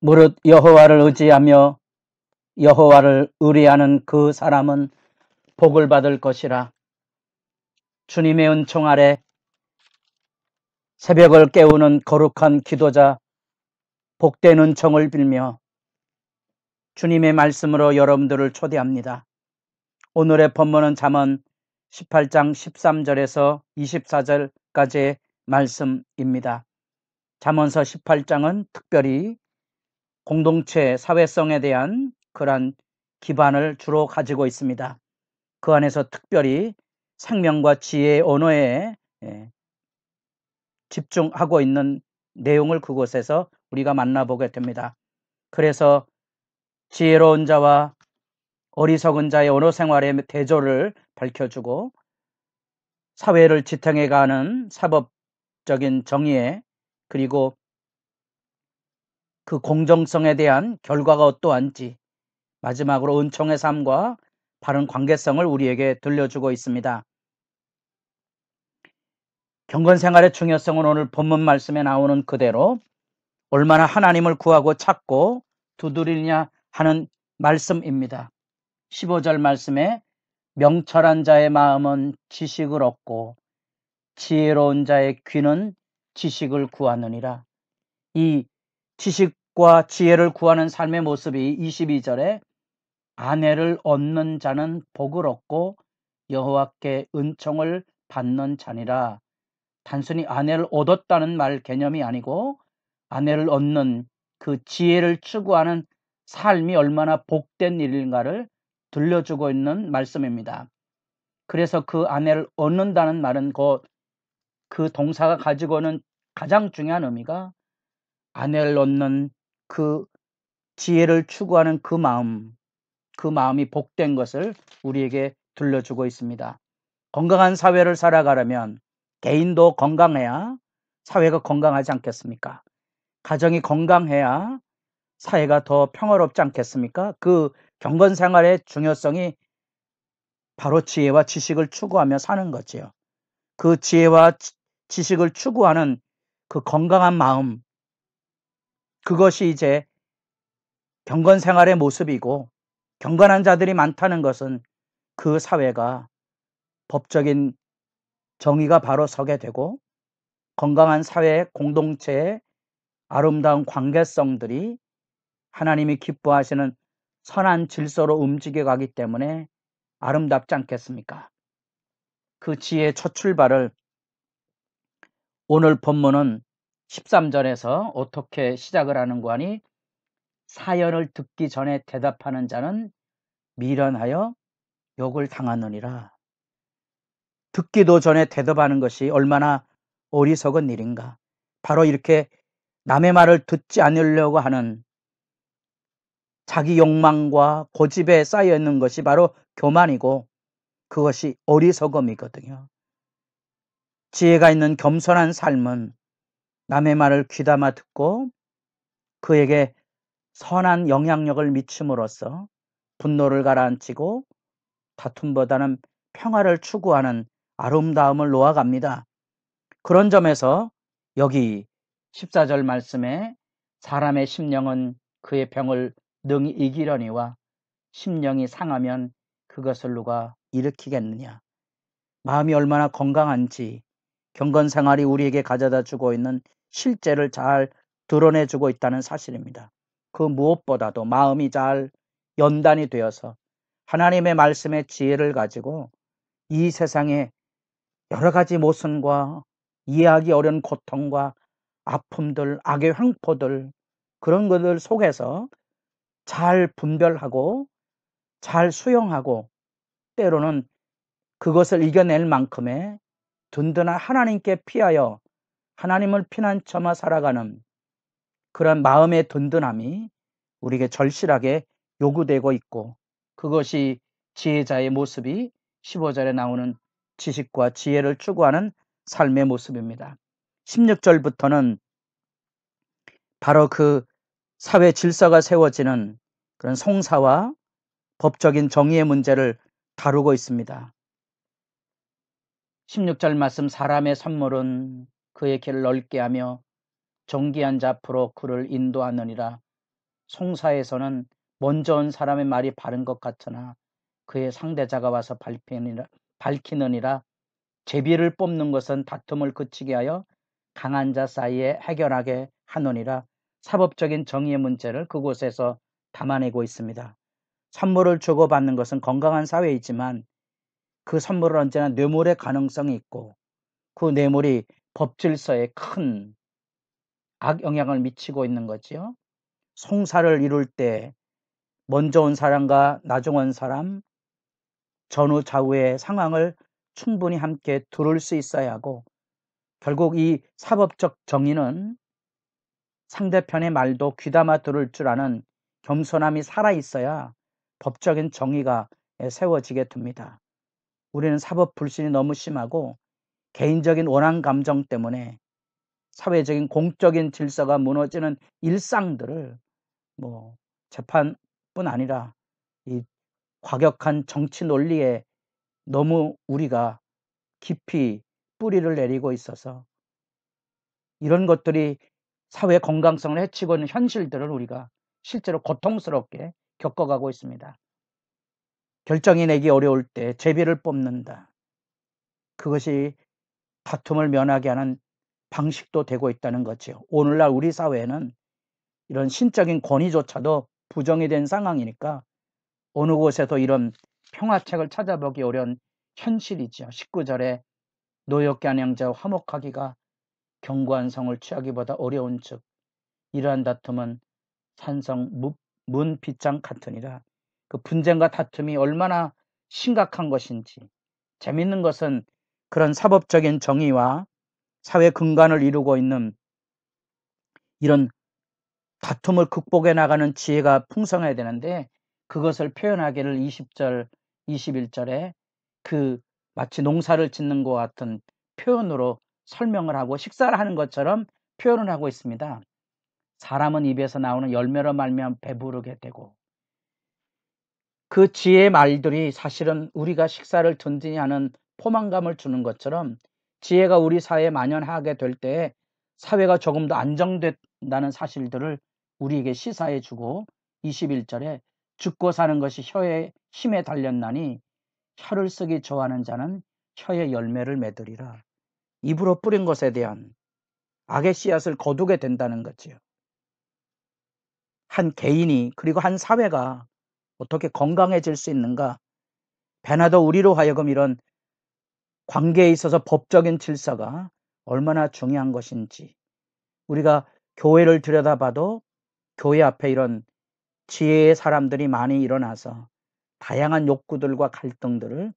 무릇 여호와를 의지하며 여호와를 의뢰하는 그 사람은 복을 받을 것이라. 주님의 은총 아래 새벽을 깨우는 거룩한 기도자 복된 은총을 빌며 주님의 말씀으로 여러분들을 초대합니다. 오늘의 본문은 잠언 18장 13절에서 24절까지의 말씀입니다. 잠언서 18장은 특별히 공동체 사회성에 대한 그러한 기반을 주로 가지고 있습니다. 그 안에서 특별히 생명과 지혜의 언어에 집중하고 있는 내용을 그곳에서 우리가 만나보게 됩니다. 그래서 지혜로운 자와 어리석은 자의 언어 생활의 대조를 밝혀주고 사회를 지탱해가는 사법적인 정의에 그리고 그 공정성에 대한 결과가 어떠한지 마지막으로 은총의 삶과 바른 관계성을 우리에게 들려주고 있습니다. 경건생활의 중요성은 오늘 본문 말씀에 나오는 그대로 얼마나 하나님을 구하고 찾고 두드리느냐 하는 말씀입니다. 15절 말씀에 명철한 자의 마음은 지식을 얻고 지혜로운 자의 귀는 지식을 구하느니라. 이 지식과 지혜를 구하는 삶의 모습이 22절에 아내를 얻는 자는 복을 얻고 여호와께 은총을 받는 자니라. 단순히 아내를 얻었다는 말 개념이 아니고 아내를 얻는 그 지혜를 추구하는 삶이 얼마나 복된 일인가를 들려주고 있는 말씀입니다. 그래서 그 아내를 얻는다는 말은 그 동사가 가지고 있는 가장 중요한 의미가 아내를 얻는 그 지혜를 추구하는 그 마음이 복된 것을 우리에게 들려주고 있습니다. 건강한 사회를 살아가려면 개인도 건강해야 사회가 건강하지 않겠습니까? 가정이 건강해야 사회가 더 평화롭지 않겠습니까? 그 경건생활의 중요성이 바로 지혜와 지식을 추구하며 사는 거지요. 그 지혜와 지식을 추구하는 그 건강한 마음, 그것이 이제 경건생활의 모습이고, 경건한 자들이 많다는 것은 그 사회가 법적인 정의가 바로 서게 되고 건강한 사회 공동체의 아름다운 관계성들이 하나님이 기뻐하시는 선한 질서로 움직여 가기 때문에 아름답지 않겠습니까? 그 지혜의 첫 출발을 오늘 본문은 13절에서 어떻게 시작을 하는가 하니 사연을 듣기 전에 대답하는 자는 미련하여 욕을 당하느니라. 듣기도 전에 대답하는 것이 얼마나 어리석은 일인가. 바로 이렇게 남의 말을 듣지 않으려고 하는 자기 욕망과 고집에 쌓여 있는 것이 바로 교만이고 그것이 어리석음이거든요. 지혜가 있는 겸손한 삶은 남의 말을 귀담아 듣고 그에게 선한 영향력을 미침으로써 분노를 가라앉히고 다툼보다는 평화를 추구하는 아름다움을 놓아갑니다. 그런 점에서 여기 14절 말씀에 사람의 심령은 그의 병을 능히 이기려니와 심령이 상하면 그것을 누가 일으키겠느냐. 마음이 얼마나 건강한지 경건생활이 우리에게 가져다 주고 있는 실제를 잘 드러내주고 있다는 사실입니다. 그 무엇보다도 마음이 잘 연단이 되어서 하나님의 말씀의 지혜를 가지고 이 세상에 여러 가지 모순과 이해하기 어려운 고통과 아픔들, 악의 횡포들 그런 것들 속에서 잘 분별하고 잘 수용하고 때로는 그것을 이겨낼 만큼의 든든한 하나님께 피하여 하나님을 피난처마 살아가는 그런 마음의 든든함이 우리에게 절실하게 요구되고 있고 그것이 지혜자의 모습이 15절에 나오는 지식과 지혜를 추구하는 삶의 모습입니다. 16절부터는 바로 그 사회 질서가 세워지는 그런 송사와 법적인 정의의 문제를 다루고 있습니다. 16절 말씀 사람의 선물은 그의 길을 넓게 하며 존귀한 자 앞으로 그를 인도하느니라. 송사에서는 먼저 온 사람의 말이 바른 것 같으나 그의 상대자가 와서 밝히느니라. 제비를 뽑는 것은 다툼을 그치게 하여 강한 자 사이에 해결하게 하느니라. 사법적인 정의의 문제를 그곳에서 담아내고 있습니다. 선물을 주고받는 것은 건강한 사회이지만 그 선물은 언제나 뇌물의 가능성이 있고 그 뇌물이 법질서에 큰 악영향을 미치고 있는 거지요. 송사를 이룰 때 먼저 온 사람과 나중 온 사람, 전후 좌우의 상황을 충분히 함께 들을 수 있어야 하고, 결국 이 사법적 정의는 상대편의 말도 귀담아 들을 줄 아는 겸손함이 살아있어야 법적인 정의가 세워지게 됩니다. 우리는 사법 불신이 너무 심하고 개인적인 원한 감정 때문에 사회적인 공적인 질서가 무너지는 일상들을 재판뿐 아니라 이 과격한 정치 논리에 너무 우리가 깊이 뿌리를 내리고 있어서 이런 것들이 사회 건강성을 해치고 있는 현실들을 우리가 실제로 고통스럽게 겪어가고 있습니다. 결정이 내기 어려울 때 제비를 뽑는다. 그것이 다툼을 면하게 하는 방식도 되고 있다는 거죠. 오늘날 우리 사회에는 이런 신적인 권위조차도 부정이 된 상황이니까 어느 곳에서 이런 평화책을 찾아보기 어려운 현실이죠. 19절에 노엽게 한 형제와 화목하기가 견고한 성을 취하기보다 어려운 즉 이러한 다툼은 산성 문빗장 같으니라. 그 분쟁과 다툼이 얼마나 심각한 것인지. 재밌는 것은 그런 사법적인 정의와 사회 근간을 이루고 있는 이런 다툼을 극복해 나가는 지혜가 풍성해야 되는데 그것을 표현하기를 20절, 21절에 그 마치 농사를 짓는 것 같은 표현으로 설명을 하고 식사를 하는 것처럼 표현을 하고 있습니다. 사람은 입에서 나오는 열매로 말미암아 배부르게 되고, 그 지혜의 말들이 사실은 우리가 식사를 든든히 하는 포만감을 주는 것처럼 지혜가 우리 사회에 만연하게 될 때 사회가 조금 더 안정된다는 사실들을 우리에게 시사해 주고, 21절에 죽고 사는 것이 혀의 힘에 달렸나니 혀를 쓰기 좋아하는 자는 혀의 열매를 맺으리라. 입으로 뿌린 것에 대한 악의 씨앗을 거두게 된다는 거지요. 한 개인이 그리고 한 사회가 어떻게 건강해질 수 있는가? 배나도 우리로 하여금 이런 관계에 있어서 법적인 질서가 얼마나 중요한 것인지, 우리가 교회를 들여다봐도 교회 앞에 이런 지혜의 사람들이 많이 일어나서 다양한 욕구들과 갈등들을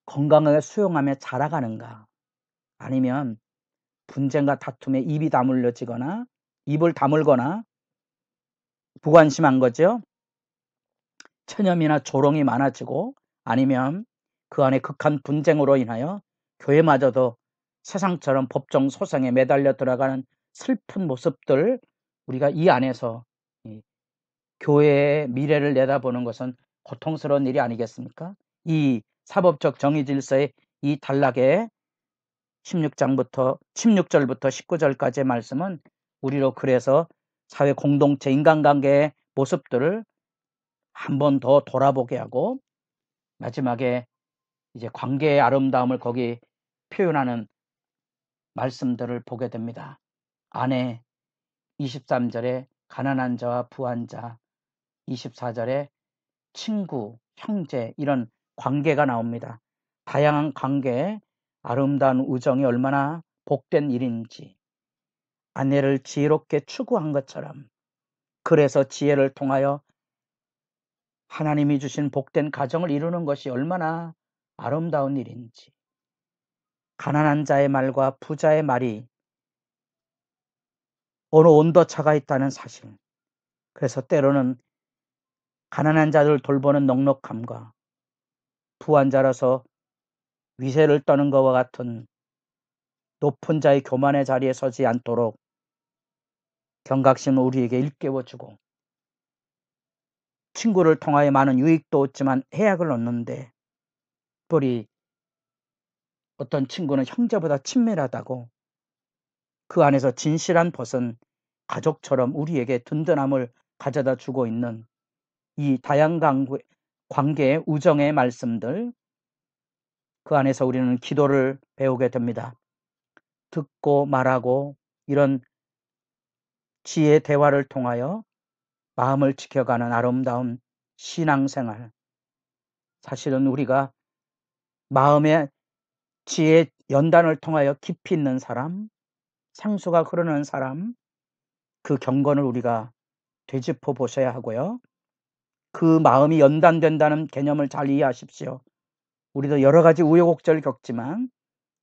건강하게 수용하며 자라가는가, 아니면 분쟁과 다툼에 입을 다물거나 무관심한 거죠. 체념이나 조롱이 많아지고, 아니면 그 안에 극한 분쟁으로 인하여 교회마저도 세상처럼 법정 소송에 매달려 들어가는 슬픈 모습들, 우리가 이 안에서 교회의 미래를 내다보는 것은 고통스러운 일이 아니겠습니까? 이 사법적 정의 질서의 이 단락의 16절부터 19절까지의 말씀은 우리로 그래서 사회 공동체 인간관계의 모습들을 한 번 더 돌아보게 하고, 마지막에 이제 관계의 아름다움을 거기 표현하는 말씀들을 보게 됩니다. 아내, 23절에 가난한 자와 부한 자, 24절에 친구, 형제, 이런 관계가 나옵니다. 다양한 관계에 아름다운 우정이 얼마나 복된 일인지, 아내를 지혜롭게 추구한 것처럼, 그래서 지혜를 통하여 하나님이 주신 복된 가정을 이루는 것이 얼마나 아름다운 일인지, 가난한 자의 말과 부자의 말이 어느 온도차가 있다는 사실, 그래서 때로는 가난한 자를 돌보는 넉넉함과 부한 자라서 위세를 떠는 것과 같은 높은 자의 교만의 자리에 서지 않도록 경각심을 우리에게 일깨워주고, 친구를 통하여 많은 유익도 얻지만 해악을 얻는데, 특별히 어떤 친구는 형제보다 친밀하다고 그 안에서 진실한 벗은 가족처럼 우리에게 든든함을 가져다 주고 있는 이 다양한 관계의 우정의 말씀들, 그 안에서 우리는 기도를 배우게 됩니다. 듣고 말하고 이런 지혜의 대화를 통하여 마음을 지켜가는 아름다운 신앙생활. 사실은 우리가 마음의 지혜 연단을 통하여 깊이 있는 사람, 상수가 흐르는 사람, 그 경건을 우리가 되짚어 보셔야 하고요. 그 마음이 연단된다는 개념을 잘 이해하십시오. 우리도 여러 가지 우여곡절을 겪지만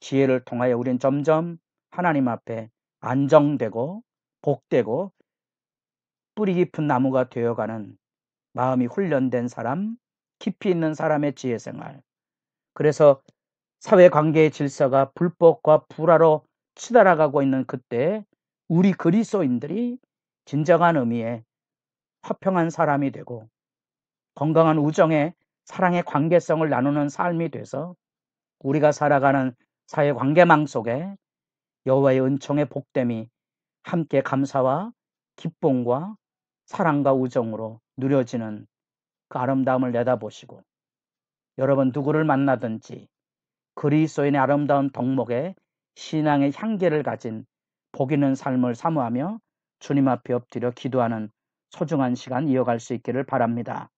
지혜를 통하여 우리는 점점 하나님 앞에 안정되고 복되고 뿌리 깊은 나무가 되어가는 마음이 훈련된 사람, 깊이 있는 사람의 지혜생활. 그래서 사회관계의 질서가 불법과 불화로 치달아가고 있는 그때 우리 그리스도인들이 진정한 의미의 화평한 사람이 되고 건강한 우정의 사랑의 관계성을 나누는 삶이 돼서 우리가 살아가는 사회관계망 속에 여호와의 은총의 복됨이 함께 감사와 기쁨과 사랑과 우정으로 누려지는 그 아름다움을 내다보시고 여러분 누구를 만나든지 그리스도인의 아름다운 덕목에 신앙의 향기를 가진 복 있는 삶을 사모하며 주님 앞에 엎드려 기도하는 소중한 시간 이어갈 수 있기를 바랍니다.